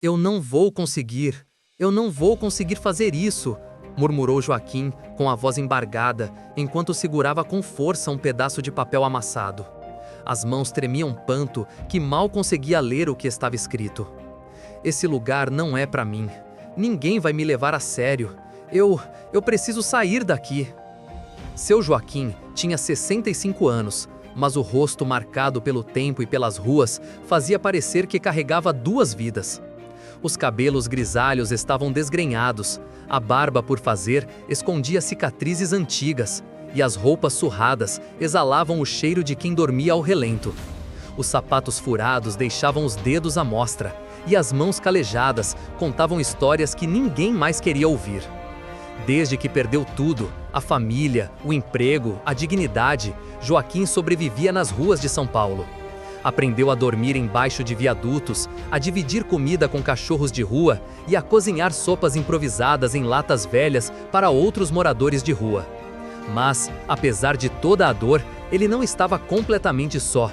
Eu não vou conseguir. Eu não vou conseguir fazer isso, murmurou Joaquim com a voz embargada, enquanto segurava com força um pedaço de papel amassado. As mãos tremiam tanto que mal conseguia ler o que estava escrito. Esse lugar não é para mim. Ninguém vai me levar a sério. Eu preciso sair daqui. Seu Joaquim tinha 65 anos, mas o rosto marcado pelo tempo e pelas ruas fazia parecer que carregava duas vidas. Os cabelos grisalhos estavam desgrenhados, a barba por fazer escondia cicatrizes antigas, e as roupas surradas exalavam o cheiro de quem dormia ao relento. Os sapatos furados deixavam os dedos à mostra, e as mãos calejadas contavam histórias que ninguém mais queria ouvir. Desde que perdeu tudo, a família, o emprego, a dignidade, Joaquim sobrevivia nas ruas de São Paulo. Aprendeu a dormir embaixo de viadutos, a dividir comida com cachorros de rua e a cozinhar sopas improvisadas em latas velhas para outros moradores de rua. Mas, apesar de toda a dor, ele não estava completamente só.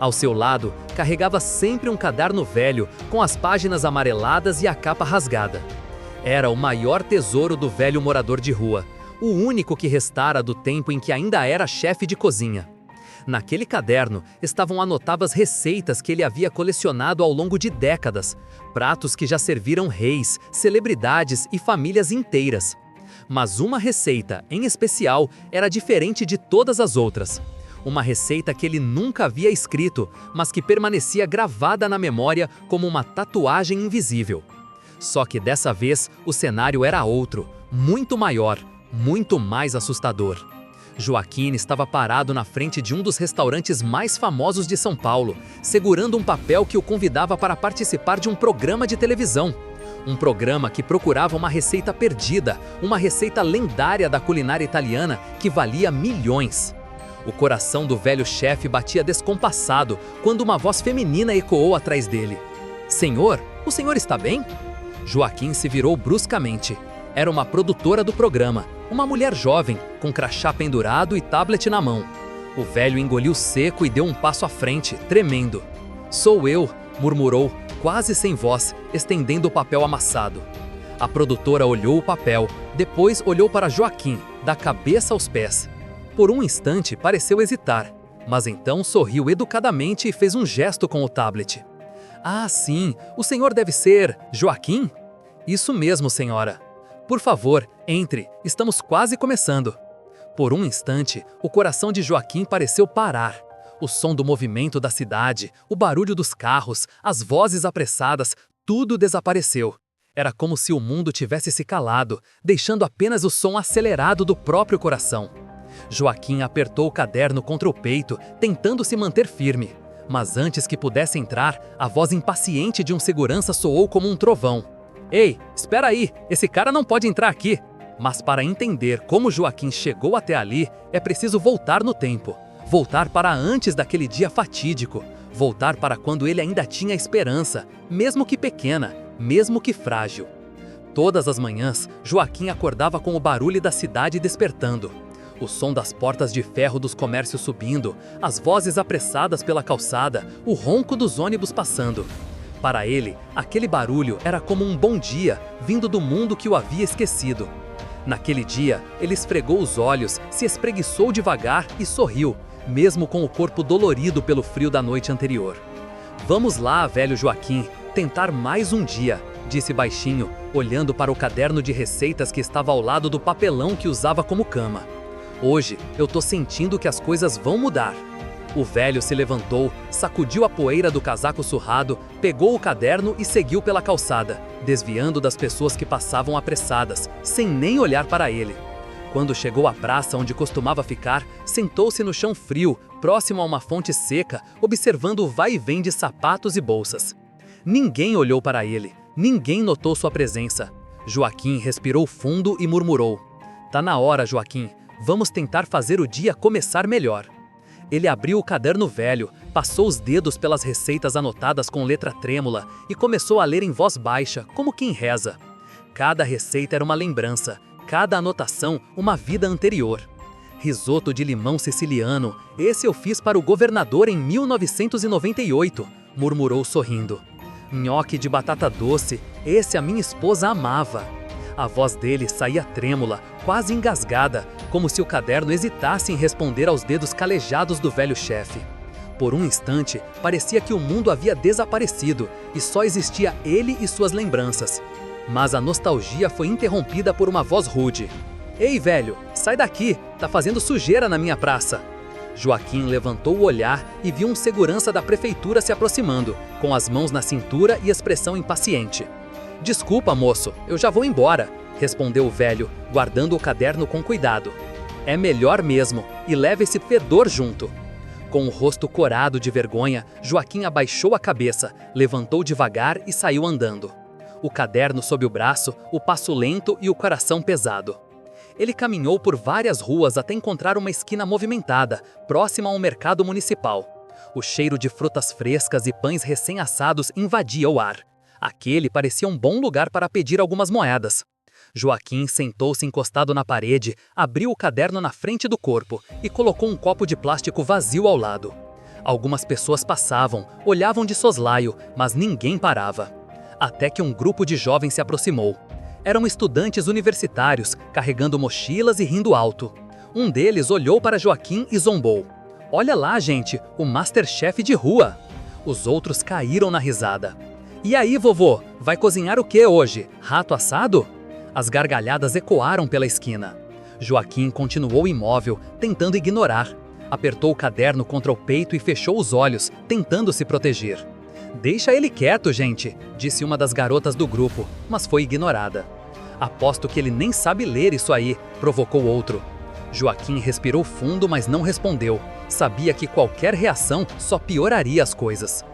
Ao seu lado, carregava sempre um caderno velho, com as páginas amareladas e a capa rasgada. Era o maior tesouro do velho morador de rua, o único que restara do tempo em que ainda era chefe de cozinha. Naquele caderno estavam anotadas receitas que ele havia colecionado ao longo de décadas, pratos que já serviram reis, celebridades e famílias inteiras. Mas uma receita, em especial, era diferente de todas as outras. Uma receita que ele nunca havia escrito, mas que permanecia gravada na memória como uma tatuagem invisível. Só que dessa vez o cenário era outro, muito maior, muito mais assustador. Joaquim estava parado na frente de um dos restaurantes mais famosos de São Paulo, segurando um papel que o convidava para participar de um programa de televisão. Um programa que procurava uma receita perdida, uma receita lendária da culinária italiana que valia milhões. O coração do velho chefe batia descompassado quando uma voz feminina ecoou atrás dele. "Senhor, o senhor está bem?" Joaquim se virou bruscamente. Era uma produtora do programa, uma mulher jovem, com crachá pendurado e tablet na mão. O velho engoliu seco e deu um passo à frente, tremendo. "Sou eu", murmurou, quase sem voz, estendendo o papel amassado. A produtora olhou o papel, depois olhou para Joaquim, da cabeça aos pés. Por um instante pareceu hesitar, mas então sorriu educadamente e fez um gesto com o tablet. "Ah, sim, o senhor deve ser Joaquim?" "Isso mesmo, senhora." "Por favor, entre, estamos quase começando." Por um instante, o coração de Joaquim pareceu parar. O som do movimento da cidade, o barulho dos carros, as vozes apressadas, tudo desapareceu. Era como se o mundo tivesse se calado, deixando apenas o som acelerado do próprio coração. Joaquim apertou o caderno contra o peito, tentando se manter firme. Mas antes que pudesse entrar, a voz impaciente de um segurança soou como um trovão. "Ei, espera aí, esse cara não pode entrar aqui." Mas para entender como Joaquim chegou até ali, é preciso voltar no tempo. Voltar para antes daquele dia fatídico. Voltar para quando ele ainda tinha esperança, mesmo que pequena, mesmo que frágil. Todas as manhãs, Joaquim acordava com o barulho da cidade despertando. O som das portas de ferro dos comércios subindo, as vozes apressadas pela calçada, o ronco dos ônibus passando. Para ele, aquele barulho era como um bom dia, vindo do mundo que o havia esquecido. Naquele dia, ele esfregou os olhos, se espreguiçou devagar e sorriu, mesmo com o corpo dolorido pelo frio da noite anterior. "Vamos lá, velho Joaquim, tentar mais um dia", disse baixinho, olhando para o caderno de receitas que estava ao lado do papelão que usava como cama. "Hoje, eu tô sentindo que as coisas vão mudar." O velho se levantou, sacudiu a poeira do casaco surrado, pegou o caderno e seguiu pela calçada, desviando das pessoas que passavam apressadas, sem nem olhar para ele. Quando chegou à praça onde costumava ficar, sentou-se no chão frio, próximo a uma fonte seca, observando o vai e vem de sapatos e bolsas. Ninguém olhou para ele, ninguém notou sua presença. Joaquim respirou fundo e murmurou: "Tá na hora, Joaquim. Vamos tentar fazer o dia começar melhor." Ele abriu o caderno velho, passou os dedos pelas receitas anotadas com letra trêmula e começou a ler em voz baixa, como quem reza. Cada receita era uma lembrança, cada anotação uma vida anterior. "Risoto de limão siciliano, esse eu fiz para o governador em 1998, murmurou sorrindo. Nhoque de batata doce, esse a minha esposa amava. A voz dele saía trêmula, quase engasgada, como se o caderno hesitasse em responder aos dedos calejados do velho chefe. Por um instante, parecia que o mundo havia desaparecido e só existia ele e suas lembranças. Mas a nostalgia foi interrompida por uma voz rude. Ei, velho, sai daqui, tá fazendo sujeira na minha praça. Joaquim levantou o olhar e viu um segurança da prefeitura se aproximando, com as mãos na cintura e expressão impaciente. Desculpa, moço, eu já vou embora, respondeu o velho, guardando o caderno com cuidado. É melhor mesmo, e leve esse fedor junto. Com o rosto corado de vergonha, Joaquim abaixou a cabeça, levantou devagar e saiu andando. O caderno sob o braço, o passo lento e o coração pesado. Ele caminhou por várias ruas até encontrar uma esquina movimentada, próxima a um mercado municipal. O cheiro de frutas frescas e pães recém-assados invadia o ar. Aquele parecia um bom lugar para pedir algumas moedas. Joaquim sentou-se encostado na parede, abriu o caderno na frente do corpo e colocou um copo de plástico vazio ao lado. Algumas pessoas passavam, olhavam de soslaio, mas ninguém parava. Até que um grupo de jovens se aproximou. Eram estudantes universitários, carregando mochilas e rindo alto. Um deles olhou para Joaquim e zombou. Olha lá, gente, o Masterchef de rua! Os outros caíram na risada. E aí, vovô, vai cozinhar o que hoje? Rato assado? As gargalhadas ecoaram pela esquina. Joaquim continuou imóvel, tentando ignorar. Apertou o caderno contra o peito e fechou os olhos, tentando se proteger. Deixa ele quieto, gente, disse uma das garotas do grupo, mas foi ignorada. Aposto que ele nem sabe ler isso aí, provocou outro. Joaquim respirou fundo, mas não respondeu. Sabia que qualquer reação só pioraria as coisas.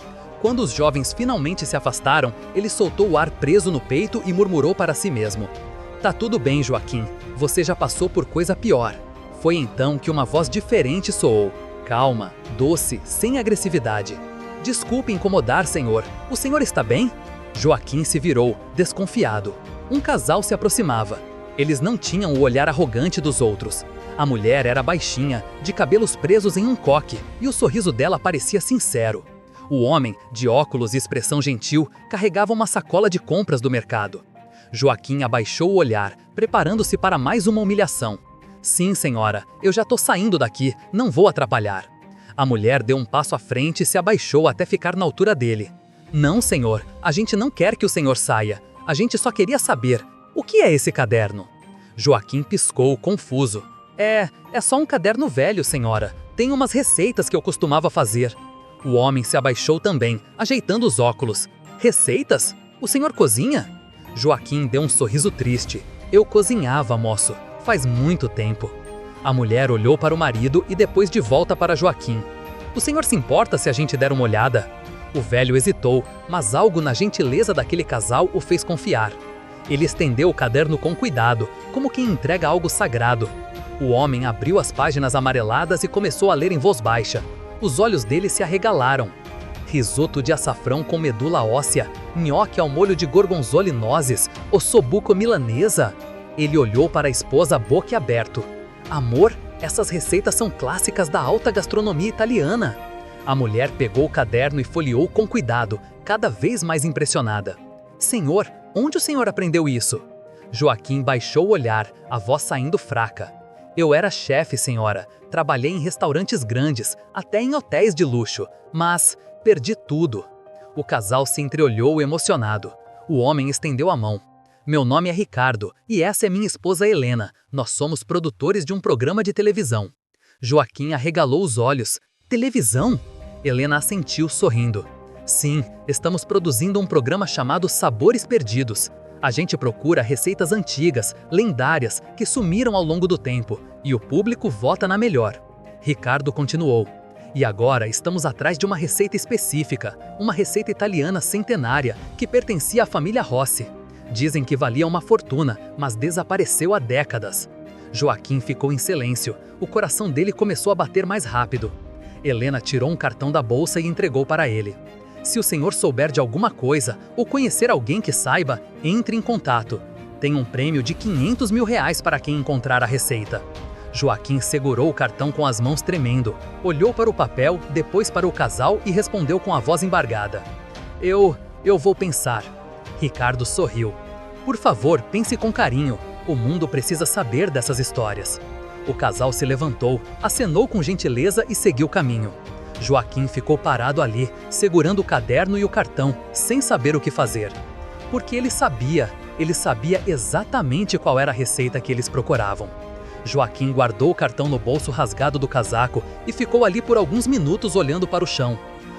Quando os jovens finalmente se afastaram, ele soltou o ar preso no peito e murmurou para si mesmo. Tá tudo bem, Joaquim, você já passou por coisa pior. Foi então que uma voz diferente soou. Calma, doce, sem agressividade. Desculpe incomodar, senhor. O senhor está bem? Joaquim se virou, desconfiado. Um casal se aproximava. Eles não tinham o olhar arrogante dos outros. A mulher era baixinha, de cabelos presos em um coque, e o sorriso dela parecia sincero. O homem, de óculos e expressão gentil, carregava uma sacola de compras do mercado. Joaquim abaixou o olhar, preparando-se para mais uma humilhação. Sim, senhora, eu já tô saindo daqui, não vou atrapalhar. A mulher deu um passo à frente e se abaixou até ficar na altura dele. Não, senhor, a gente não quer que o senhor saia. A gente só queria saber, o que é esse caderno? Joaquim piscou, confuso. É só um caderno velho, senhora. Tem umas receitas que eu costumava fazer. O homem se abaixou também, ajeitando os óculos. Receitas? O senhor cozinha? Joaquim deu um sorriso triste. Eu cozinhava, moço. Faz muito tempo. A mulher olhou para o marido e depois de volta para Joaquim. O senhor se importa se a gente der uma olhada? O velho hesitou, mas algo na gentileza daquele casal o fez confiar. Ele estendeu o caderno com cuidado, como quem entrega algo sagrado. O homem abriu as páginas amareladas e começou a ler em voz baixa. Os olhos dele se arregalaram. Risoto de açafrão com medula óssea, nhoque ao molho de gorgonzola e nozes, ossobuco milanesa. Ele olhou para a esposa boquiaberto. Amor, essas receitas são clássicas da alta gastronomia italiana. A mulher pegou o caderno e folheou com cuidado, cada vez mais impressionada. Senhor, onde o senhor aprendeu isso? Joaquim baixou o olhar, a voz saindo fraca. Eu era chefe, senhora. Trabalhei em restaurantes grandes, até em hotéis de luxo, mas perdi tudo. O casal se entreolhou emocionado. O homem estendeu a mão. Meu nome é Ricardo e essa é minha esposa Helena. Nós somos produtores de um programa de televisão. Joaquim arregalou os olhos. Televisão? Helena assentiu sorrindo. Sim, estamos produzindo um programa chamado Sabores Perdidos. A gente procura receitas antigas, lendárias, que sumiram ao longo do tempo, e o público vota na melhor. Ricardo continuou. E agora estamos atrás de uma receita específica, uma receita italiana centenária, que pertencia à família Rossi. Dizem que valia uma fortuna, mas desapareceu há décadas. Joaquim ficou em silêncio. O coração dele começou a bater mais rápido. Helena tirou um cartão da bolsa e entregou para ele. Se o senhor souber de alguma coisa ou conhecer alguém que saiba, entre em contato. Tem um prêmio de R$500 mil para quem encontrar a receita. Joaquim segurou o cartão com as mãos tremendo, olhou para o papel, depois para o casal e respondeu com a voz embargada. Eu Eu vou pensar. Ricardo sorriu. Por favor, pense com carinho. O mundo precisa saber dessas histórias. O casal se levantou, acenou com gentileza e seguiu o caminho. Joaquim ficou parado ali, segurando o caderno e o cartão, sem saber o que fazer. Porque ele sabia exatamente qual era a receita que eles procuravam. Joaquim guardou o cartão no bolso rasgado do casaco e ficou ali por alguns minutos olhando para o chão.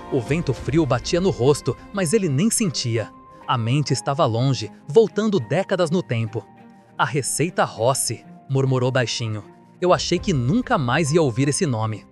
O vento frio batia no rosto, mas ele nem sentia. A mente estava longe, voltando décadas no tempo. A receita Rossi, murmurou baixinho. Eu achei que nunca mais ia ouvir esse nome.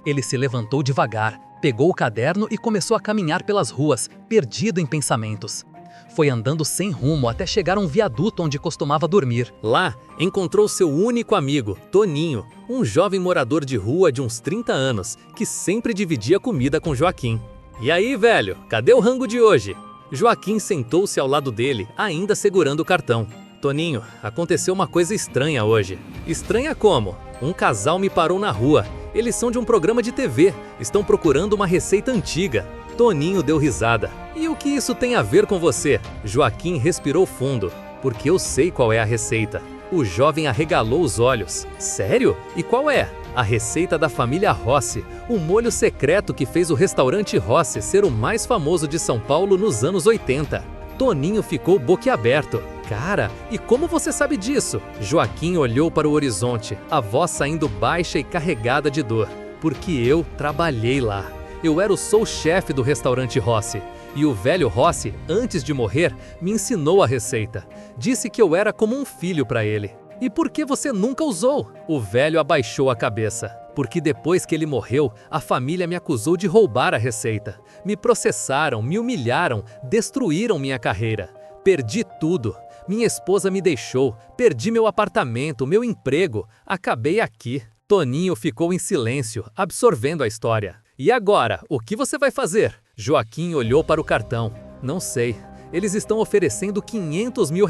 Ele se levantou devagar, pegou o caderno e começou a caminhar pelas ruas, perdido em pensamentos. Foi andando sem rumo até chegar a um viaduto onde costumava dormir. Lá, encontrou seu único amigo, Toninho, um jovem morador de rua de uns 30 anos, que sempre dividia comida com Joaquim. E aí, velho, cadê o rango de hoje? Joaquim sentou-se ao lado dele, ainda segurando o cartão. Toninho, aconteceu uma coisa estranha hoje. Estranha como? Um casal me parou na rua. Eles são de um programa de TV. Estão procurando uma receita antiga. Toninho deu risada. E o que isso tem a ver com você? Joaquim respirou fundo. Porque eu sei qual é a receita. O jovem arregalou os olhos. Sério? E qual é? A receita da família Rossi, o molho secreto que fez o restaurante Rossi ser o mais famoso de São Paulo nos anos 80. Toninho ficou boquiaberto. Cara, e como você sabe disso? Joaquim olhou para o horizonte, a voz saindo baixa e carregada de dor. Porque eu trabalhei lá. Eu era o sous-chefe do restaurante Rossi. E o velho Rossi, antes de morrer, me ensinou a receita. Disse que eu era como um filho para ele. E por que você nunca usou? O velho abaixou a cabeça. Porque depois que ele morreu, a família me acusou de roubar a receita. Me processaram, me humilharam, destruíram minha carreira. Perdi tudo. Minha esposa me deixou, perdi meu apartamento, meu emprego. Acabei aqui. Toninho ficou em silêncio, absorvendo a história. E agora, o que você vai fazer? Joaquim olhou para o cartão. Não sei. Eles estão oferecendo R$500 mil.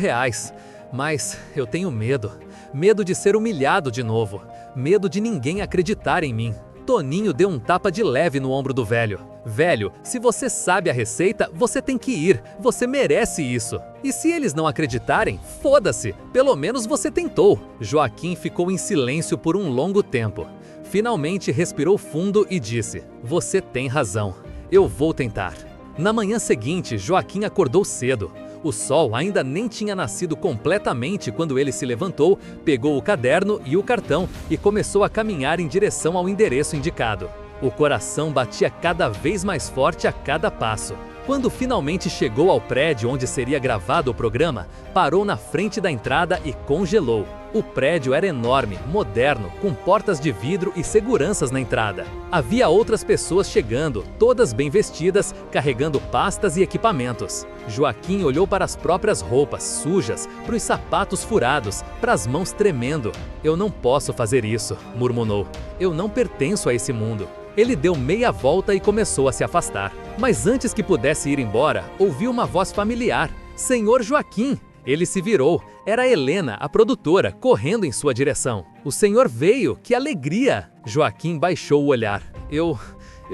Mas eu tenho medo. Medo de ser humilhado de novo. Medo de ninguém acreditar em mim. Toninho deu um tapa de leve no ombro do velho. Velho, se você sabe a receita, você tem que ir. Você merece isso. E se eles não acreditarem, foda-se. Pelo menos você tentou. Joaquim ficou em silêncio por um longo tempo. Finalmente respirou fundo e disse: Você tem razão. Eu vou tentar. Na manhã seguinte, Joaquim acordou cedo. O sol ainda nem tinha nascido completamente quando ele se levantou, pegou o caderno e o cartão e começou a caminhar em direção ao endereço indicado. O coração batia cada vez mais forte a cada passo. Quando finalmente chegou ao prédio onde seria gravado o programa, parou na frente da entrada e congelou. O prédio era enorme, moderno, com portas de vidro e seguranças na entrada. Havia outras pessoas chegando, todas bem vestidas, carregando pastas e equipamentos. Joaquim olhou para as próprias roupas, sujas, para os sapatos furados, para as mãos tremendo. Eu não posso fazer isso, murmurou. Eu não pertenço a esse mundo. Ele deu meia volta e começou a se afastar. Mas antes que pudesse ir embora, ouviu uma voz familiar. Senhor Joaquim! Ele se virou. Era Helena, a produtora, correndo em sua direção. O senhor veio, que alegria! Joaquim baixou o olhar. Eu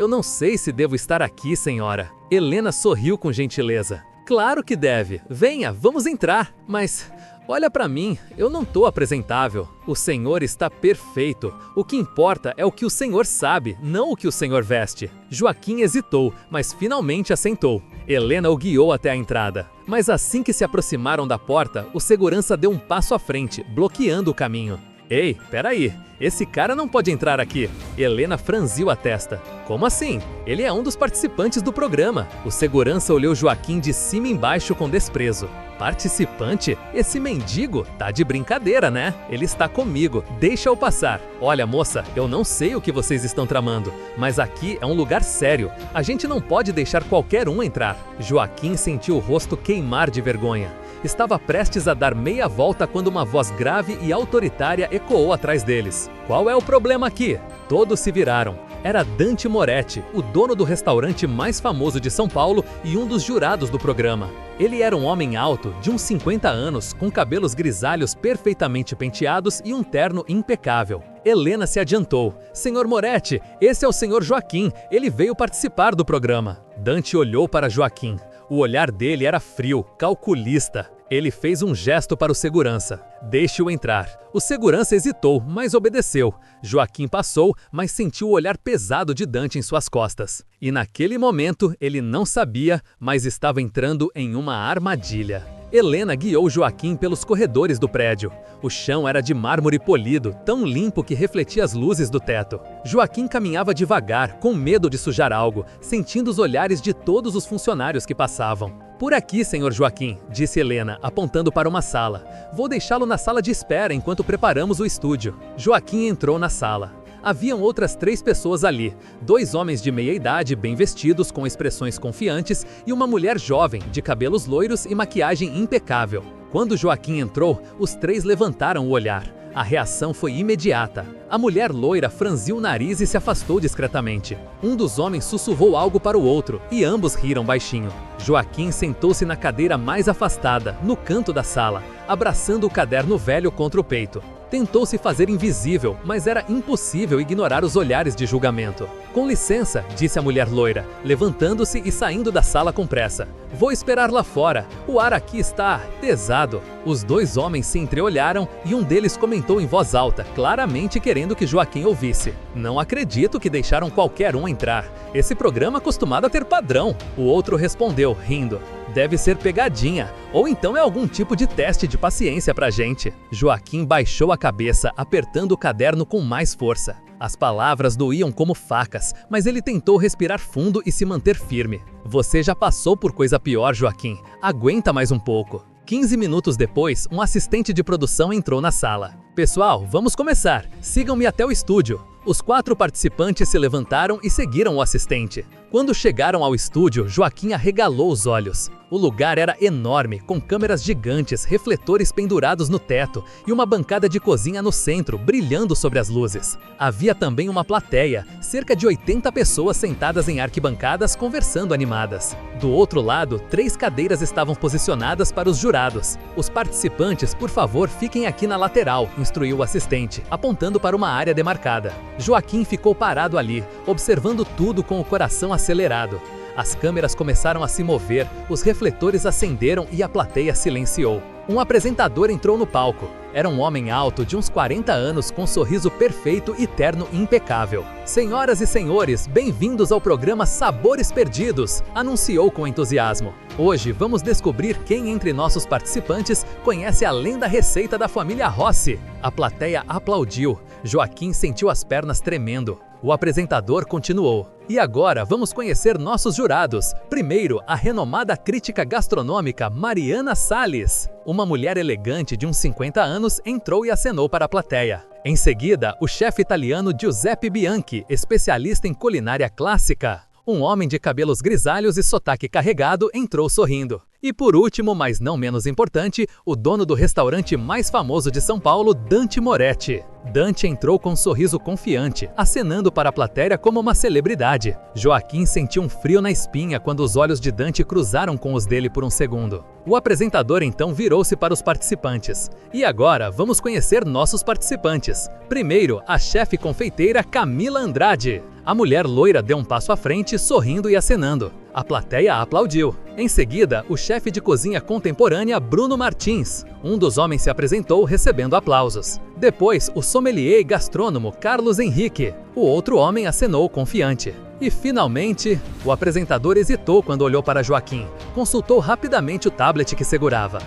não sei se devo estar aqui, senhora. Helena sorriu com gentileza. Claro que deve. Venha, vamos entrar. Mas olha para mim, eu não tô apresentável. O senhor está perfeito. O que importa é o que o senhor sabe, não o que o senhor veste. Joaquim hesitou, mas finalmente assentou. Helena o guiou até a entrada. Mas assim que se aproximaram da porta, o segurança deu um passo à frente, bloqueando o caminho. Ei, peraí, esse cara não pode entrar aqui. Helena franziu a testa. Como assim? Ele é um dos participantes do programa. O segurança olhou Joaquim de cima embaixo com desprezo. Participante? Esse mendigo? Tá de brincadeira, né? Ele está comigo, deixa-o passar. Olha, moça, eu não sei o que vocês estão tramando, mas aqui é um lugar sério. A gente não pode deixar qualquer um entrar. Joaquim sentiu o rosto queimar de vergonha. Estava prestes a dar meia volta quando uma voz grave e autoritária ecoou atrás deles. Qual é o problema aqui? Todos se viraram. Era Dante Moretti, o dono do restaurante mais famoso de São Paulo e um dos jurados do programa. Ele era um homem alto, de uns 50 anos, com cabelos grisalhos perfeitamente penteados e um terno impecável. Helena se adiantou. Senhor Moretti, esse é o senhor Joaquim. Ele veio participar do programa. Dante olhou para Joaquim. O olhar dele era frio, calculista. Ele fez um gesto para o segurança. Deixe-o entrar. O segurança hesitou, mas obedeceu. Joaquim passou, mas sentiu o olhar pesado de Dante em suas costas. E naquele momento, ele não sabia, mas estava entrando em uma armadilha. Helena guiou Joaquim pelos corredores do prédio. O chão era de mármore polido, tão limpo que refletia as luzes do teto. Joaquim caminhava devagar, com medo de sujar algo, sentindo os olhares de todos os funcionários que passavam. "Por aqui, senhor Joaquim", disse Helena, apontando para uma sala. "Vou deixá-lo na sala de espera enquanto preparamos o estúdio." Joaquim entrou na sala. Haviam outras 3 pessoas ali, 2 homens de meia idade, bem vestidos, com expressões confiantes, e uma mulher jovem, de cabelos loiros e maquiagem impecável. Quando Joaquim entrou, os 3 levantaram o olhar. A reação foi imediata. A mulher loira franziu o nariz e se afastou discretamente. Um dos homens sussurrou algo para o outro, e ambos riram baixinho. Joaquim sentou-se na cadeira mais afastada, no canto da sala, abraçando o caderno velho contra o peito. Tentou se fazer invisível, mas era impossível ignorar os olhares de julgamento. "Com licença", disse a mulher loira, levantando-se e saindo da sala com pressa. "Vou esperar lá fora. O ar aqui está pesado." Os 2 homens se entreolharam e um deles comentou em voz alta, claramente querendo que Joaquim ouvisse: "Não acredito que deixaram qualquer um entrar. Esse programa é acostumado a ter padrão." O outro respondeu, rindo: "Deve ser pegadinha, ou então é algum tipo de teste de paciência pra gente." Joaquim baixou a cabeça, apertando o caderno com mais força. As palavras doíam como facas, mas ele tentou respirar fundo e se manter firme. "Você já passou por coisa pior, Joaquim. Aguenta mais um pouco." 15 minutos depois, um assistente de produção entrou na sala. "Pessoal, vamos começar. Sigam-me até o estúdio." Os 4 participantes se levantaram e seguiram o assistente. Quando chegaram ao estúdio, Joaquim arregalou os olhos. O lugar era enorme, com câmeras gigantes, refletores pendurados no teto e uma bancada de cozinha no centro, brilhando sobre as luzes. Havia também uma plateia, cerca de 80 pessoas sentadas em arquibancadas conversando animadas. Do outro lado, 3 cadeiras estavam posicionadas para os jurados. "Os participantes, por favor, fiquem aqui na lateral", instruiu o assistente, apontando para uma área demarcada. Joaquim ficou parado ali, observando tudo com o coração acelerado. As câmeras começaram a se mover, os refletores acenderam e a plateia silenciou. Um apresentador entrou no palco. Era um homem alto de uns 40 anos com um sorriso perfeito e terno impecável. "Senhoras e senhores, bem-vindos ao programa Sabores Perdidos", anunciou com entusiasmo. "Hoje vamos descobrir quem entre nossos participantes conhece a lenda receita da família Rossi." A plateia aplaudiu. Joaquim sentiu as pernas tremendo. O apresentador continuou: "E agora vamos conhecer nossos jurados. Primeiro, a renomada crítica gastronômica Mariana Salles." Uma mulher elegante de uns 50 anos entrou e acenou para a plateia. Em seguida, o chefe italiano Giuseppe Bianchi, especialista em culinária clássica. Um homem de cabelos grisalhos e sotaque carregado entrou sorrindo. E por último, mas não menos importante, o dono do restaurante mais famoso de São Paulo, Dante Moretti. Dante entrou com um sorriso confiante, acenando para a plateia como uma celebridade. Joaquim sentiu um frio na espinha quando os olhos de Dante cruzaram com os dele por um segundo. O apresentador então virou-se para os participantes. "E agora, vamos conhecer nossos participantes. Primeiro, a chefe confeiteira Camila Andrade." A mulher loira deu um passo à frente, sorrindo e acenando. A plateia aplaudiu. Em seguida, o chefe de cozinha contemporânea Bruno Martins. Um dos homens se apresentou, recebendo aplausos. Depois, o sommelier e gastrônomo Carlos Henrique. O outro homem acenou confiante. E finalmente, o apresentador hesitou quando olhou para Joaquim. Consultou rapidamente o tablet que segurava.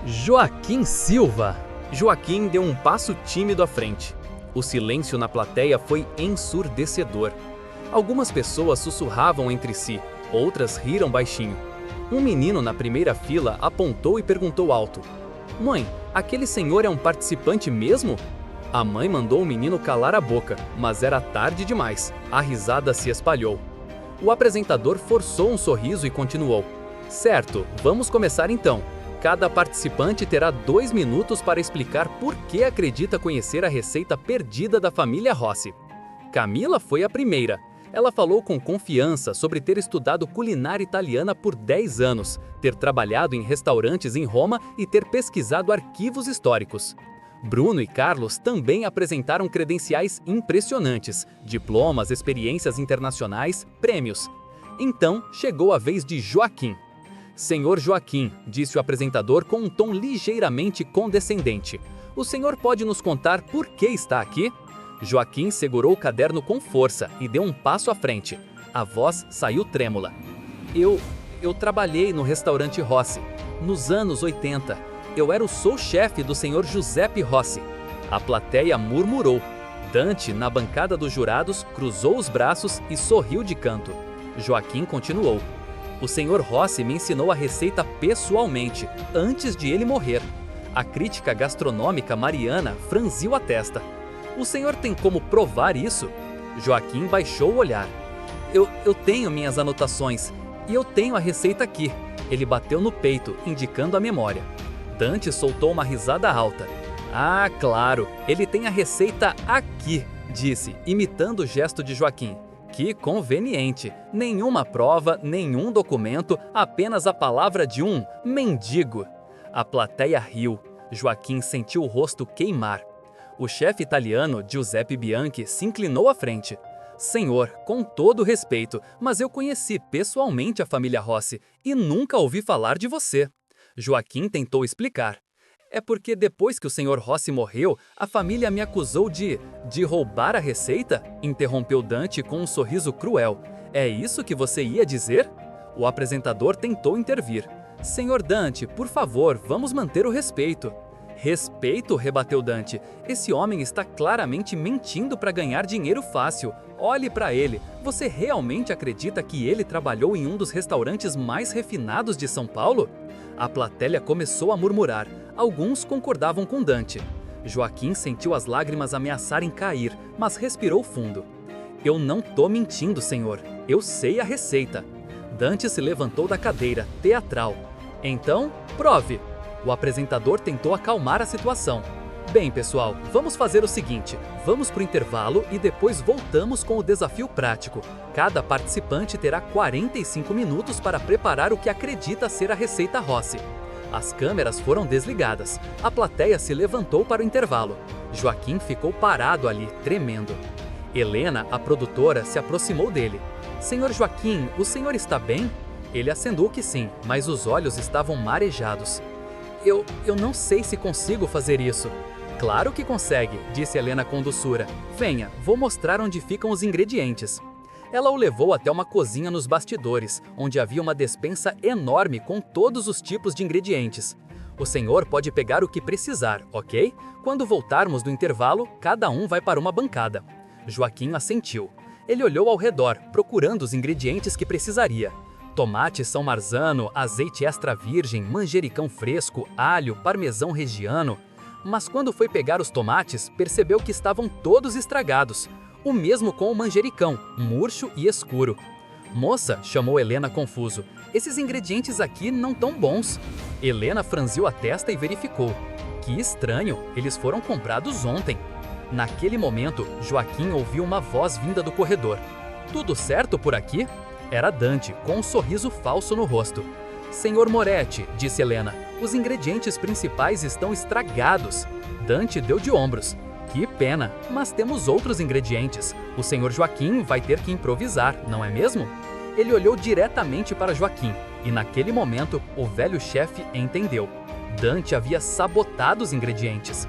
Joaquim Silva. Joaquim deu um passo tímido à frente. O silêncio na plateia foi ensurdecedor. Algumas pessoas sussurravam entre si, outras riram baixinho. Um menino na primeira fila apontou e perguntou alto: "Mãe, aquele senhor é um participante mesmo?" A mãe mandou o menino calar a boca, mas era tarde demais. A risada se espalhou. O apresentador forçou um sorriso e continuou: "Certo, vamos começar então. Cada participante terá 2 minutos para explicar por que acredita conhecer a receita perdida da família Rossi." Camila foi a primeira. Ela falou com confiança sobre ter estudado culinária italiana por 10 anos, ter trabalhado em restaurantes em Roma e ter pesquisado arquivos históricos. Bruno e Carlos também apresentaram credenciais impressionantes, diplomas, experiências internacionais, prêmios. Então, chegou a vez de Joaquim. Senhor Joaquim, disse o apresentador com um tom ligeiramente condescendente. O senhor pode nos contar por que está aqui? Joaquim segurou o caderno com força e deu um passo à frente. A voz saiu trêmula. Eu trabalhei no restaurante Rossi, nos anos 80. Eu era o sous-chefe do senhor Giuseppe Rossi. A plateia murmurou. Dante, na bancada dos jurados, cruzou os braços e sorriu de canto. Joaquim continuou. O senhor Rossi me ensinou a receita pessoalmente, antes de ele morrer. A crítica gastronômica mariana franziu a testa. O senhor tem como provar isso? Joaquim baixou o olhar. Eu tenho minhas anotações, e eu tenho a receita aqui. Ele bateu no peito, indicando a memória. Dante soltou uma risada alta. Ah, claro, ele tem a receita aqui, disse, imitando o gesto de Joaquim. Que conveniente! Nenhuma prova, nenhum documento, apenas a palavra de um mendigo. A plateia riu. Joaquim sentiu o rosto queimar. O chefe italiano, Giuseppe Bianchi, se inclinou à frente. Senhor, com todo respeito, mas eu conheci pessoalmente a família Rossi e nunca ouvi falar de você. Joaquim tentou explicar. É porque depois que o senhor Rossi morreu, a família me acusou de roubar a receita? Interrompeu Dante com um sorriso cruel. É isso que você ia dizer? O apresentador tentou intervir. Senhor Dante, por favor, vamos manter o respeito. Respeito, rebateu Dante. Esse homem está claramente mentindo para ganhar dinheiro fácil. Olhe para ele. Você realmente acredita que ele trabalhou em um dos restaurantes mais refinados de São Paulo? A plateia começou a murmurar. Alguns concordavam com Dante. Joaquim sentiu as lágrimas ameaçarem cair, mas respirou fundo. Eu não tô mentindo, senhor. Eu sei a receita. Dante se levantou da cadeira, teatral. Então, prove. O apresentador tentou acalmar a situação. Bem, pessoal, vamos fazer o seguinte. Vamos para o intervalo e depois voltamos com o desafio prático. Cada participante terá 45 minutos para preparar o que acredita ser a receita Rossi. As câmeras foram desligadas. A plateia se levantou para o intervalo. Joaquim ficou parado ali, tremendo. Helena, a produtora, se aproximou dele. Senhor Joaquim, o senhor está bem? Ele acenou que sim, mas os olhos estavam marejados. Eu não sei se consigo fazer isso. Claro que consegue, disse Helena com doçura. Venha, vou mostrar onde ficam os ingredientes. Ela o levou até uma cozinha nos bastidores, onde havia uma despensa enorme com todos os tipos de ingredientes. O senhor pode pegar o que precisar, ok? Quando voltarmos do intervalo, cada um vai para uma bancada. Joaquim assentiu. Ele olhou ao redor, procurando os ingredientes que precisaria. Tomate São Marzano, azeite extra virgem, manjericão fresco, alho, parmesão reggiano. Mas quando foi pegar os tomates, percebeu que estavam todos estragados. O mesmo com o manjericão, murcho e escuro. Moça, chamou Helena confuso, esses ingredientes aqui não tão bons. Helena franziu a testa e verificou. Que estranho, eles foram comprados ontem. Naquele momento, Joaquim ouviu uma voz vinda do corredor. Tudo certo por aqui? Era Dante, com um sorriso falso no rosto. Senhor Moretti, disse Helena, os ingredientes principais estão estragados. Dante deu de ombros. Que pena, mas temos outros ingredientes. O senhor Joaquim vai ter que improvisar, não é mesmo? Ele olhou diretamente para Joaquim, e naquele momento, o velho chefe entendeu. Dante havia sabotado os ingredientes.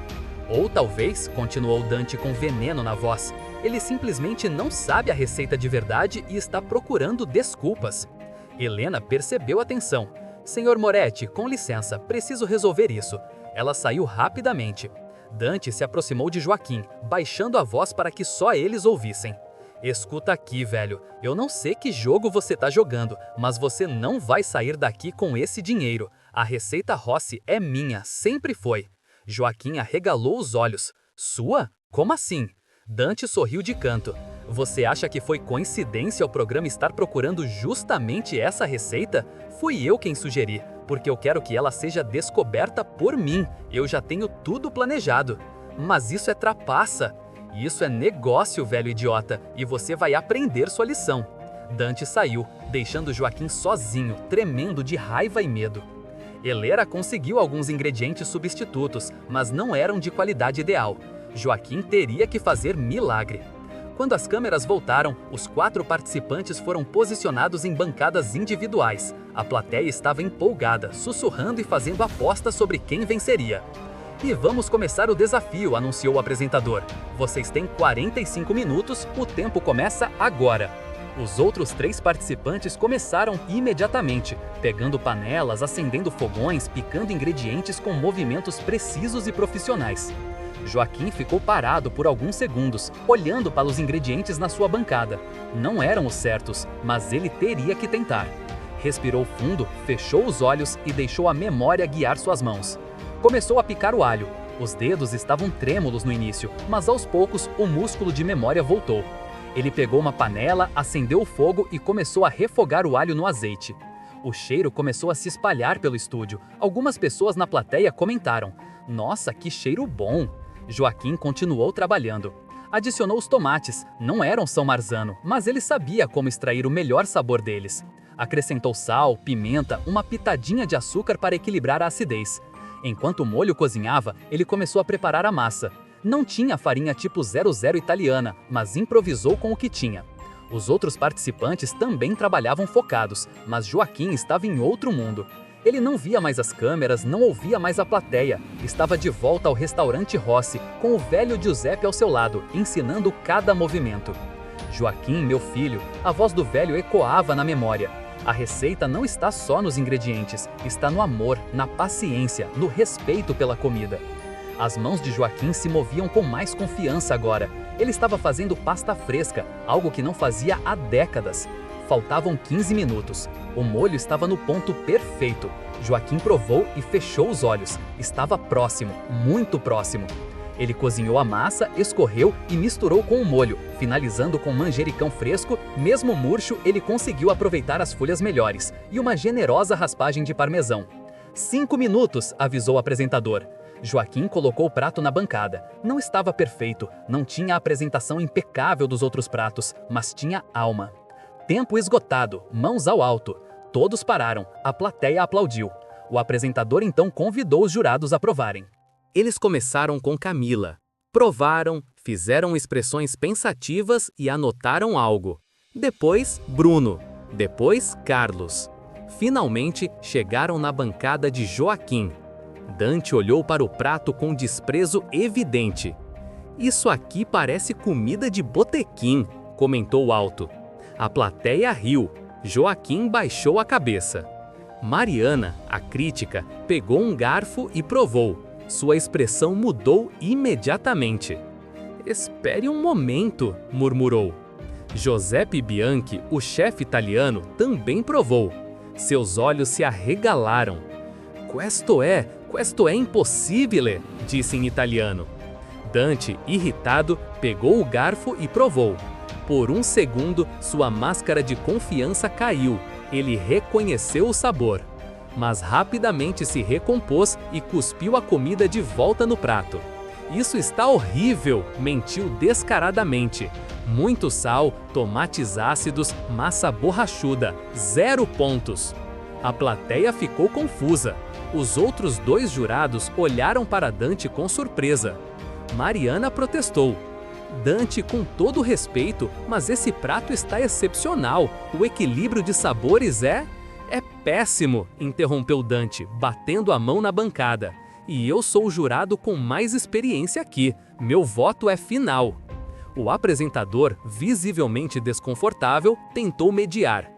Ou talvez, continuou Dante com veneno na voz, ele simplesmente não sabe a receita de verdade e está procurando desculpas. Helena percebeu a tensão. Senhor Moretti, com licença, preciso resolver isso. Ela saiu rapidamente. Dante se aproximou de Joaquim, baixando a voz para que só eles ouvissem. Escuta aqui, velho, eu não sei que jogo você tá jogando, mas você não vai sair daqui com esse dinheiro. A receita Rossi é minha, sempre foi. Joaquim arregalou os olhos. Sua? Como assim? Dante sorriu de canto. Você acha que foi coincidência o programa estar procurando justamente essa receita? Fui eu quem sugeri, porque eu quero que ela seja descoberta por mim. Eu já tenho tudo planejado. Mas isso é trapaça. Isso é negócio, velho idiota, e você vai aprender sua lição. Dante saiu, deixando Joaquim sozinho, tremendo de raiva e medo. Helena conseguiu alguns ingredientes substitutos, mas não eram de qualidade ideal. Joaquim teria que fazer milagre. Quando as câmeras voltaram, os 4 participantes foram posicionados em bancadas individuais. A plateia estava empolgada, sussurrando e fazendo apostas sobre quem venceria. E vamos começar o desafio, anunciou o apresentador. Vocês têm 45 minutos, o tempo começa agora. Os outros 3 participantes começaram imediatamente, pegando panelas, acendendo fogões, picando ingredientes com movimentos precisos e profissionais. Joaquim ficou parado por alguns segundos, olhando para os ingredientes na sua bancada. Não eram os certos, mas ele teria que tentar. Respirou fundo, fechou os olhos e deixou a memória guiar suas mãos. Começou a picar o alho. Os dedos estavam trêmulos no início, mas aos poucos o músculo de memória voltou. Ele pegou uma panela, acendeu o fogo e começou a refogar o alho no azeite. O cheiro começou a se espalhar pelo estúdio. Algumas pessoas na plateia comentaram: "Nossa, que cheiro bom!" Joaquim continuou trabalhando. Adicionou os tomates. Não eram São Marzano, mas ele sabia como extrair o melhor sabor deles. Acrescentou sal, pimenta, uma pitadinha de açúcar para equilibrar a acidez. Enquanto o molho cozinhava, ele começou a preparar a massa. Não tinha farinha tipo 00 italiana, mas improvisou com o que tinha. Os outros participantes também trabalhavam focados, mas Joaquim estava em outro mundo. Ele não via mais as câmeras, não ouvia mais a plateia. Estava de volta ao restaurante Rossi, com o velho Giuseppe ao seu lado, ensinando cada movimento. "Joaquim, meu filho", a voz do velho ecoava na memória. "A receita não está só nos ingredientes, está no amor, na paciência, no respeito pela comida." As mãos de Joaquim se moviam com mais confiança agora. Ele estava fazendo pasta fresca, algo que não fazia há décadas. Faltavam 15 minutos. O molho estava no ponto perfeito. Joaquim provou e fechou os olhos. Estava próximo, muito próximo. Ele cozinhou a massa, escorreu e misturou com o molho, finalizando com manjericão fresco. Mesmo murcho, ele conseguiu aproveitar as folhas melhores e uma generosa raspagem de parmesão. 5 minutos, avisou o apresentador. Joaquim colocou o prato na bancada. Não estava perfeito, não tinha a apresentação impecável dos outros pratos, mas tinha alma. Tempo esgotado, mãos ao alto. Todos pararam, a plateia aplaudiu. O apresentador então convidou os jurados a provarem. Eles começaram com Camila. Provaram, fizeram expressões pensativas e anotaram algo. Depois, Bruno. Depois, Carlos. Finalmente, chegaram na bancada de Joaquim. Dante olhou para o prato com desprezo evidente. "Isso aqui parece comida de botequim", comentou alto. A plateia riu. Joaquim baixou a cabeça. Mariana, a crítica, pegou um garfo e provou. Sua expressão mudou imediatamente. "Espere um momento", murmurou. Giuseppe Bianchi, o chefe italiano, também provou. Seus olhos se arregalaram. Questo è impossibile", disse em italiano. Dante, irritado, pegou o garfo e provou. Por um segundo, sua máscara de confiança caiu. Ele reconheceu o sabor. Mas rapidamente se recompôs e cuspiu a comida de volta no prato. "Isso está horrível", mentiu descaradamente. "Muito sal, tomates ácidos, massa borrachuda, 0 pontos." A plateia ficou confusa. Os outros 2 jurados olharam para Dante com surpresa. Mariana protestou. "Dante, com todo respeito, mas esse prato está excepcional. O equilíbrio de sabores é péssimo", interrompeu Dante, batendo a mão na bancada. "E eu sou o jurado com mais experiência aqui. Meu voto é final." O apresentador, visivelmente desconfortável, tentou mediar.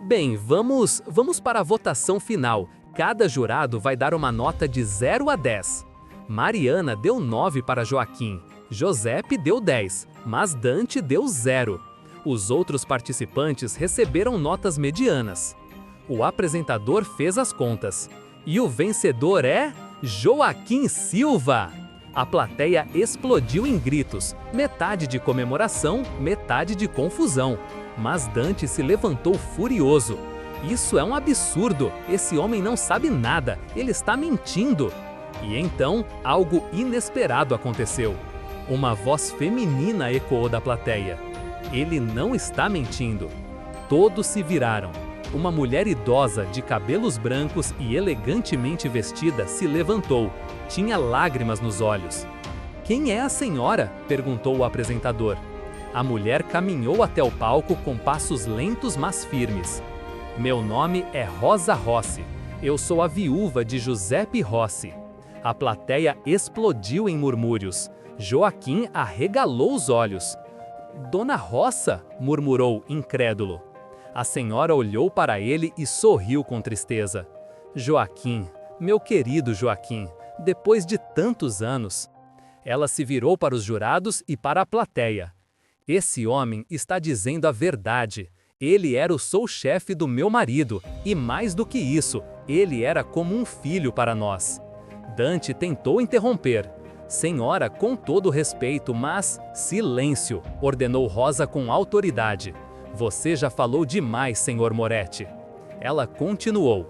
"Bem, vamos para a votação final. Cada jurado vai dar uma nota de 0 a 10. Mariana deu 9 para Joaquim. Giuseppe deu 10, mas Dante deu 0. Os outros participantes receberam notas medianas. O apresentador fez as contas. E o vencedor é Joaquim Silva! A plateia explodiu em gritos, metade de comemoração, metade de confusão. Mas Dante se levantou furioso. "Isso é um absurdo! Esse homem não sabe nada! Ele está mentindo!" E então, algo inesperado aconteceu. Uma voz feminina ecoou da plateia. "Ele não está mentindo!" Todos se viraram. Uma mulher idosa, de cabelos brancos e elegantemente vestida, se levantou. Tinha lágrimas nos olhos. "Quem é a senhora?", perguntou o apresentador. A mulher caminhou até o palco com passos lentos mas firmes. Meu nome é Rosa Rossi. Eu sou a viúva de Giuseppe Rossi. A plateia explodiu em murmúrios. Joaquim arregalou os olhos. Dona Roça? Murmurou, incrédulo. A senhora olhou para ele e sorriu com tristeza. Joaquim, meu querido Joaquim, depois de tantos anos. Ela se virou para os jurados e para a plateia. Esse homem está dizendo a verdade. Ele era o sous-chefe do meu marido, e mais do que isso, ele era como um filho para nós. Dante tentou interromper. Senhora, com todo respeito, mas... Silêncio, ordenou Rosa com autoridade. Você já falou demais, senhor Moretti. Ela continuou.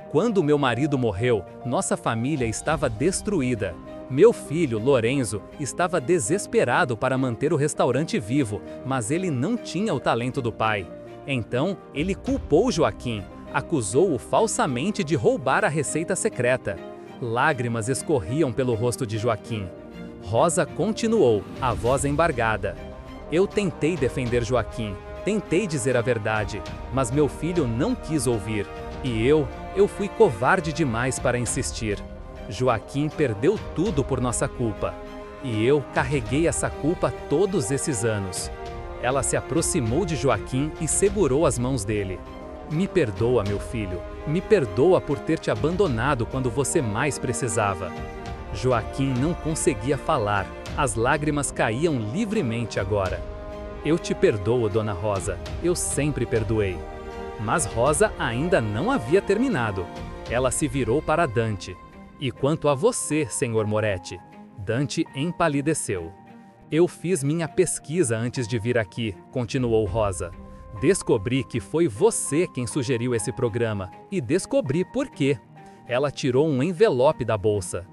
Quando meu marido morreu, nossa família estava destruída. Meu filho, Lorenzo, estava desesperado para manter o restaurante vivo, mas ele não tinha o talento do pai. Então, ele culpou Joaquim, acusou-o falsamente de roubar a receita secreta. Lágrimas escorriam pelo rosto de Joaquim. Rosa continuou, a voz embargada. Eu tentei defender Joaquim, tentei dizer a verdade, mas meu filho não quis ouvir. E eu fui covarde demais para insistir. Joaquim perdeu tudo por nossa culpa. E eu carreguei essa culpa todos esses anos. Ela se aproximou de Joaquim e segurou as mãos dele. Me perdoa, meu filho. Me perdoa por ter te abandonado quando você mais precisava. Joaquim não conseguia falar. As lágrimas caíam livremente agora. Eu te perdoo, Dona Rosa. Eu sempre perdoei. Mas Rosa ainda não havia terminado. Ela se virou para Dante. E quanto a você, senhor Moretti? Dante empalideceu. Eu fiz minha pesquisa antes de vir aqui, continuou Rosa. Descobri que foi você quem sugeriu esse programa, e descobri por quê. Ela tirou um envelope da bolsa.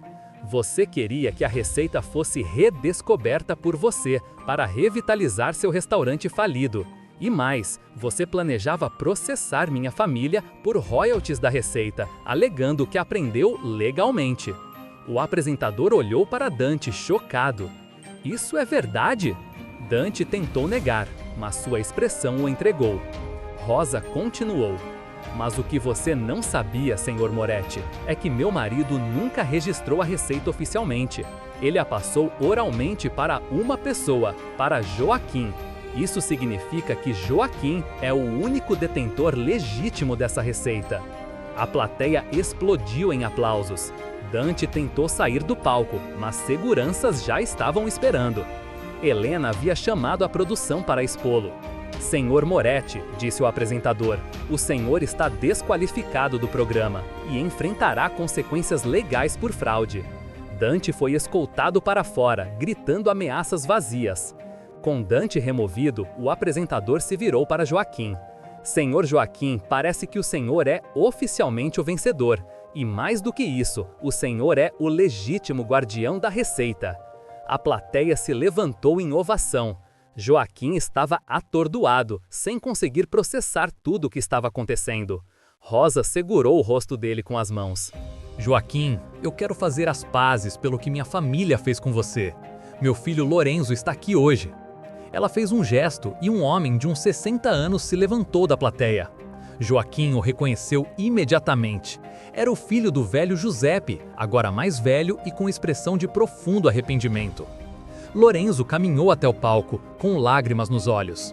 Você queria que a receita fosse redescoberta por você, para revitalizar seu restaurante falido. E mais, você planejava processar minha família por royalties da receita, alegando que aprendeu legalmente. O apresentador olhou para Dante, chocado. Isso é verdade? Dante tentou negar, mas sua expressão o entregou. Rosa continuou. Mas o que você não sabia, senhor Moretti, é que meu marido nunca registrou a receita oficialmente. Ele a passou oralmente para uma pessoa, para Joaquim. Isso significa que Joaquim é o único detentor legítimo dessa receita. A plateia explodiu em aplausos. Dante tentou sair do palco, mas seguranças já estavam esperando. Helena havia chamado a produção para expô-lo. Senhor Moretti, disse o apresentador, o senhor está desqualificado do programa e enfrentará consequências legais por fraude. Dante foi escoltado para fora, gritando ameaças vazias. Com Dante removido, o apresentador se virou para Joaquim. Senhor Joaquim, parece que o senhor é oficialmente o vencedor. E mais do que isso, o senhor é o legítimo guardião da receita. A plateia se levantou em ovação. Joaquim estava atordoado, sem conseguir processar tudo o que estava acontecendo. Rosa segurou o rosto dele com as mãos. Joaquim, eu quero fazer as pazes pelo que minha família fez com você. Meu filho Lorenzo está aqui hoje. Ela fez um gesto e um homem de uns 60 anos se levantou da plateia. Joaquim o reconheceu imediatamente. Era o filho do velho Giuseppe, agora mais velho e com expressão de profundo arrependimento. Lorenzo caminhou até o palco, com lágrimas nos olhos.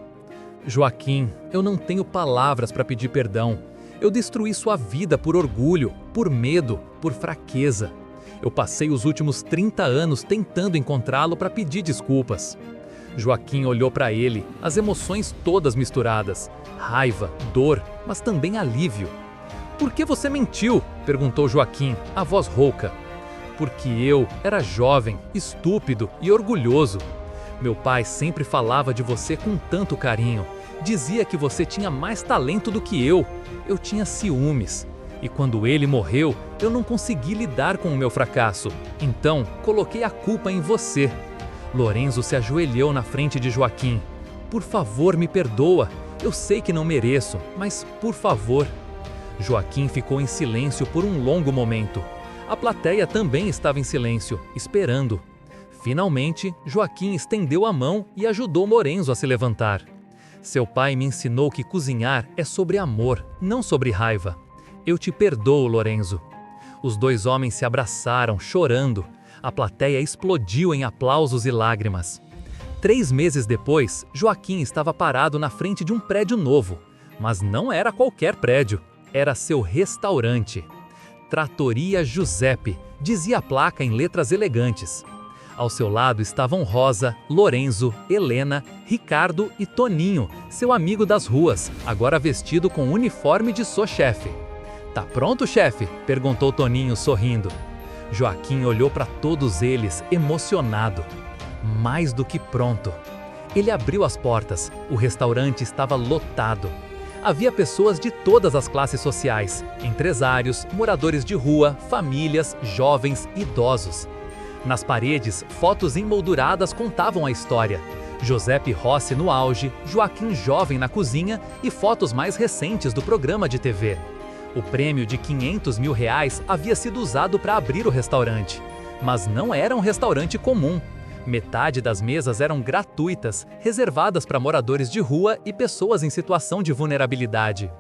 Joaquim, eu não tenho palavras para pedir perdão. Eu destruí sua vida por orgulho, por medo, por fraqueza. Eu passei os últimos 30 anos tentando encontrá-lo para pedir desculpas. Joaquim olhou para ele, as emoções todas misturadas. Raiva, dor, mas também alívio. Por que você mentiu? Perguntou Joaquim, a voz rouca. Porque eu era jovem, estúpido e orgulhoso. Meu pai sempre falava de você com tanto carinho. Dizia que você tinha mais talento do que eu. Eu tinha ciúmes. E quando ele morreu, eu não consegui lidar com o meu fracasso. Então, coloquei a culpa em você. Lorenzo se ajoelhou na frente de Joaquim. Por favor, me perdoa. Eu sei que não mereço, mas por favor. Joaquim ficou em silêncio por um longo momento. A plateia também estava em silêncio, esperando. Finalmente, Joaquim estendeu a mão e ajudou Lorenzo a se levantar. Seu pai me ensinou que cozinhar é sobre amor, não sobre raiva. Eu te perdoo, Lorenzo. Os dois homens se abraçaram, chorando. A plateia explodiu em aplausos e lágrimas. 3 meses depois, Joaquim estava parado na frente de um prédio novo. Mas não era qualquer prédio, era seu restaurante. Trattoria Giuseppe, dizia a placa em letras elegantes. Ao seu lado estavam Rosa, Lorenzo, Helena, Ricardo e Toninho, seu amigo das ruas, agora vestido com uniforme de sous-chefe. "Tá pronto, chefe?" perguntou Toninho, sorrindo. Joaquim olhou para todos eles, emocionado. Mais do que pronto. Ele abriu as portas, o restaurante estava lotado. Havia pessoas de todas as classes sociais, empresários, moradores de rua, famílias, jovens, idosos. Nas paredes, fotos emolduradas contavam a história. Giuseppe Rossi no auge, Joaquim jovem na cozinha e fotos mais recentes do programa de TV. O prêmio de R$500 mil havia sido usado para abrir o restaurante. Mas não era um restaurante comum. Metade das mesas eram gratuitas, reservadas para moradores de rua e pessoas em situação de vulnerabilidade.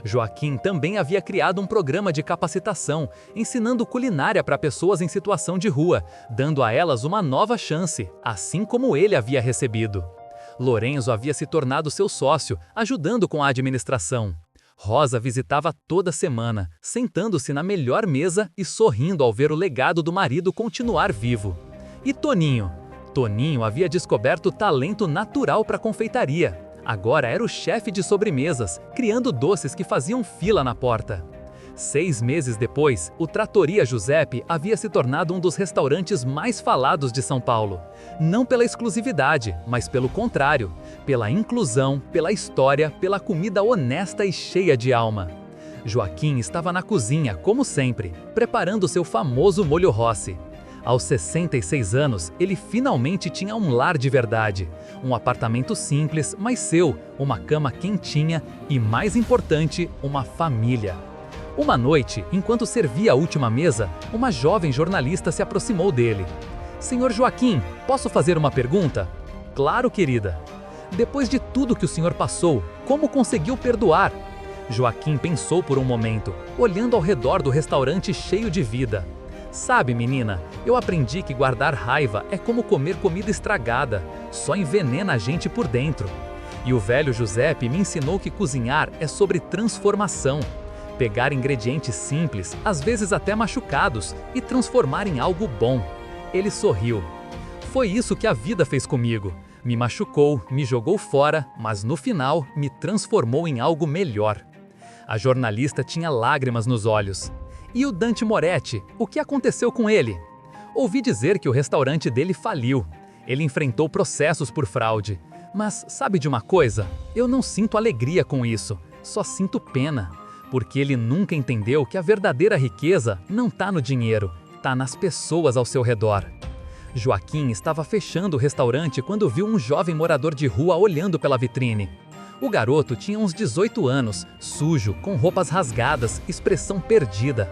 Joaquim também havia criado um programa de capacitação, ensinando culinária para pessoas em situação de rua, dando a elas uma nova chance, assim como ele havia recebido. Lorenzo havia se tornado seu sócio, ajudando com a administração. Rosa visitava toda semana, sentando-se na melhor mesa e sorrindo ao ver o legado do marido continuar vivo. E Toninho? Toninho havia descoberto talento natural para confeitaria. Agora era o chefe de sobremesas, criando doces que faziam fila na porta. 6 meses depois, o Trattoria Giuseppe havia se tornado um dos restaurantes mais falados de São Paulo. Não pela exclusividade, mas pelo contrário, pela inclusão, pela história, pela comida honesta e cheia de alma. Joaquim estava na cozinha, como sempre, preparando seu famoso molho Rossi. Aos 66 anos, ele finalmente tinha um lar de verdade. Um apartamento simples, mas seu, uma cama quentinha e, mais importante, uma família. Uma noite, enquanto servia a última mesa, uma jovem jornalista se aproximou dele. "Senhor Joaquim, posso fazer uma pergunta?" "Claro, querida." "Depois de tudo que o senhor passou, como conseguiu perdoar?" Joaquim pensou por um momento, olhando ao redor do restaurante cheio de vida. "Sabe, menina, eu aprendi que guardar raiva é como comer comida estragada, só envenena a gente por dentro. E o velho Giuseppe me ensinou que cozinhar é sobre transformação. Pegar ingredientes simples, às vezes até machucados, e transformar em algo bom." Ele sorriu. "Foi isso que a vida fez comigo. Me machucou, me jogou fora, mas no final me transformou em algo melhor." A jornalista tinha lágrimas nos olhos. "E o Dante Moretti, o que aconteceu com ele?" "Ouvi dizer que o restaurante dele faliu. Ele enfrentou processos por fraude. Mas sabe de uma coisa? Eu não sinto alegria com isso, só sinto pena. Porque ele nunca entendeu que a verdadeira riqueza não está no dinheiro, está nas pessoas ao seu redor." Joaquim estava fechando o restaurante quando viu um jovem morador de rua olhando pela vitrine. O garoto tinha uns 18 anos, sujo, com roupas rasgadas, expressão perdida.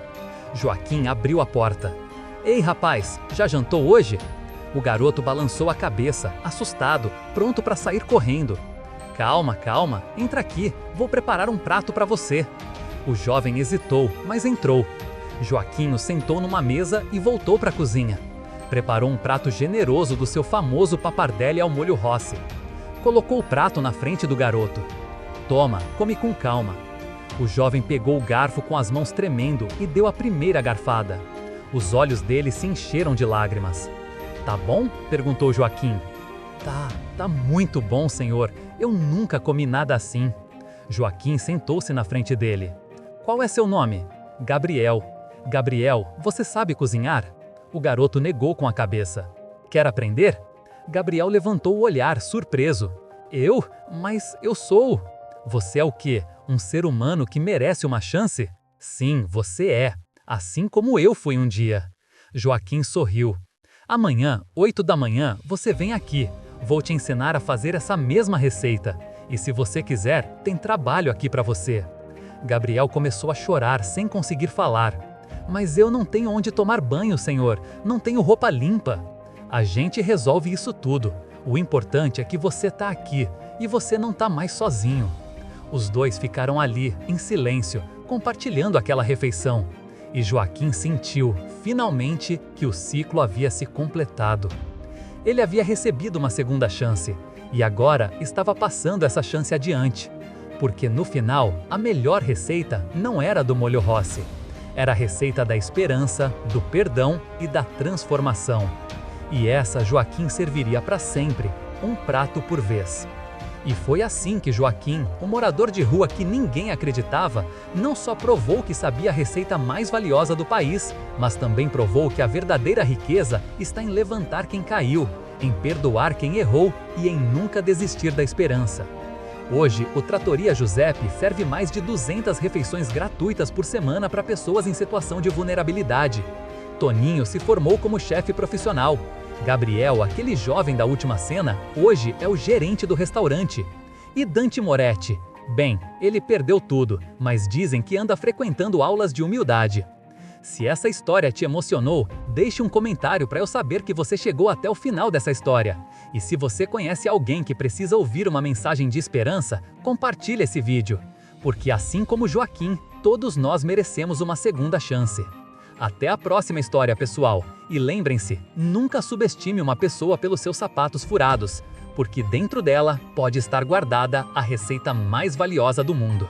Joaquim abriu a porta. "Ei, rapaz, já jantou hoje?" O garoto balançou a cabeça, assustado, pronto para sair correndo. "Calma, calma, entra aqui, vou preparar um prato para você." O jovem hesitou, mas entrou. Joaquim o sentou numa mesa e voltou para a cozinha. Preparou um prato generoso do seu famoso pappardelle ao molho Rossi. Colocou o prato na frente do garoto. "Toma, come com calma." O jovem pegou o garfo com as mãos tremendo e deu a primeira garfada. Os olhos dele se encheram de lágrimas. "Tá bom?" perguntou Joaquim. Tá muito bom, senhor. Eu nunca comi nada assim." Joaquim sentou-se na frente dele. "Qual é seu nome?" "Gabriel." "Gabriel, você sabe cozinhar?" O garoto negou com a cabeça. "Quer aprender?" Gabriel levantou o olhar, surpreso. "Eu? Mas eu sou..." "Você é o quê? Um ser humano que merece uma chance?" "Sim, você é. Assim como eu fui um dia." Joaquim sorriu. "Amanhã, 8 da manhã, você vem aqui. Vou te ensinar a fazer essa mesma receita. E se você quiser, tem trabalho aqui para você." Gabriel começou a chorar sem conseguir falar. "Mas eu não tenho onde tomar banho, senhor. Não tenho roupa limpa." A gente resolve isso tudo. O importante é que você tá aqui e você não tá mais sozinho. Os dois ficaram ali, em silêncio, compartilhando aquela refeição. E Joaquim sentiu, finalmente, que o ciclo havia se completado. Ele havia recebido uma segunda chance e agora estava passando essa chance adiante. Porque no final, a melhor receita não era do molho Rossi. Era a receita da esperança, do perdão e da transformação. E essa Joaquim serviria para sempre, um prato por vez. E foi assim que Joaquim, o morador de rua que ninguém acreditava, não só provou que sabia a receita mais valiosa do país, mas também provou que a verdadeira riqueza está em levantar quem caiu, em perdoar quem errou e em nunca desistir da esperança. Hoje, o Trattoria Giuseppe serve mais de 200 refeições gratuitas por semana para pessoas em situação de vulnerabilidade. Toninho se formou como chefe profissional. Gabriel, aquele jovem da última cena, hoje é o gerente do restaurante. E Dante Moretti? Bem, ele perdeu tudo, mas dizem que anda frequentando aulas de humildade. Se essa história te emocionou, deixe um comentário para eu saber que você chegou até o final dessa história. E se você conhece alguém que precisa ouvir uma mensagem de esperança, compartilhe esse vídeo. Porque assim como Joaquim, todos nós merecemos uma segunda chance. Até a próxima história, pessoal. E lembrem-se, nunca subestime uma pessoa pelos seus sapatos furados, porque dentro dela pode estar guardada a receita mais valiosa do mundo.